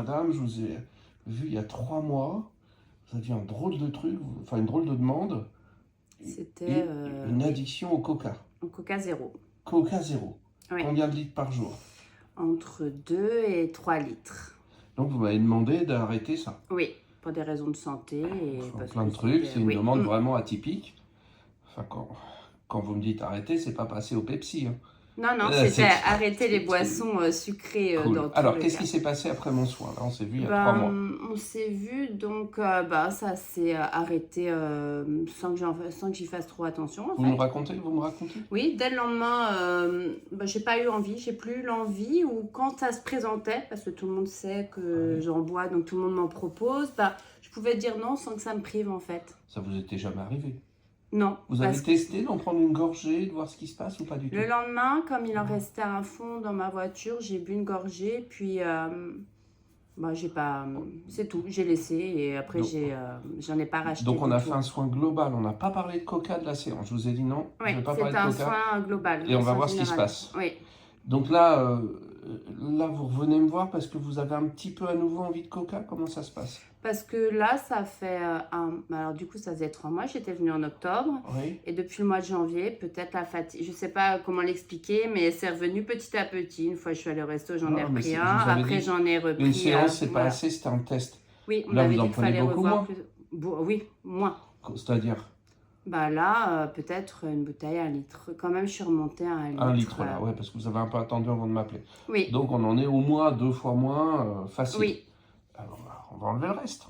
Madame, je vous ai vu il y a 3 mois, vous aviez un drôle de truc, enfin une drôle de demande, C'était et une oui, addiction au coca. au Coca zéro. Coca zéro. Oui, Combien de litres par jour? entre 2 et 3 litres. Donc vous m'avez demandé d'arrêter ça. Oui, pour des raisons de santé et Enfin, parce plein que de trucs, c'était... c'est une Oui. demande vraiment atypique. Enfin, quand vous me dites arrêter, c'est pas passer au Pepsi, hein. Non, non, C'est c'était arrêter les boissons sucrées cool. dans tous Alors, les qu'est-ce cas. qui s'est passé après mon soin? Là, on s'est vu il y a 3 Ben, mois. on s'est vu, donc ça s'est arrêté sans que j'y fasse trop attention en Vous me fait. racontez? Vous me racontez? Oui, dès le lendemain, j'ai pas eu envie, j'ai plus eu l'envie, ou quand ça se présentait, parce que tout le monde sait que Ouais. j'en bois, donc tout le monde m'en propose, je pouvais dire non sans que ça me prive en fait. Ça vous était jamais arrivé? Non, Vous avez parce que testé d'en prendre une gorgée, de voir ce qui se passe ou pas du tout? le lendemain, comme il en restait un fond dans ma voiture, j'ai bu une gorgée, puis j'ai pas, c'est tout, j'ai laissé et après Donc, j'en ai pas racheté donc on du a tout. fait un soin global, on n'a pas parlé de coca de la séance. Je vous ai dit non, je Oui, ne vais pas c'est parler de un coca. soin global, Et on un va soin voir ce qui se général. passe. Oui. Donc là, vous revenez me voir parce que vous avez un petit peu à nouveau envie de coca. Comment ça se passe? Parce que là, ça fait alors du coup, ça faisait 3 mois. J'étais venue en octobre. Oui. Et depuis le mois de janvier, peut-être la fatigue. Je sais pas comment l'expliquer, mais c'est revenu petit à petit. Une fois, je suis allée au resto, j'en ai Ah, mais repris je un. vous avais Après, dit j'en ai repris. une séance, c'est pas Voilà. assez, c'était un test. Oui, on Là, m'avait vous en dit qu'il prenez fallait beaucoup revoir moins. plus. Oui, moins. C'est-à-dire Là, peut-être une bouteille à 1 litre. Quand même, je suis remontée à 1 litre. 1 litre là, ouais, parce que vous avez un peu attendu avant de m'appeler. Oui, Donc on en est au moins 2 fois moins facile. oui. Alors, on va enlever le reste.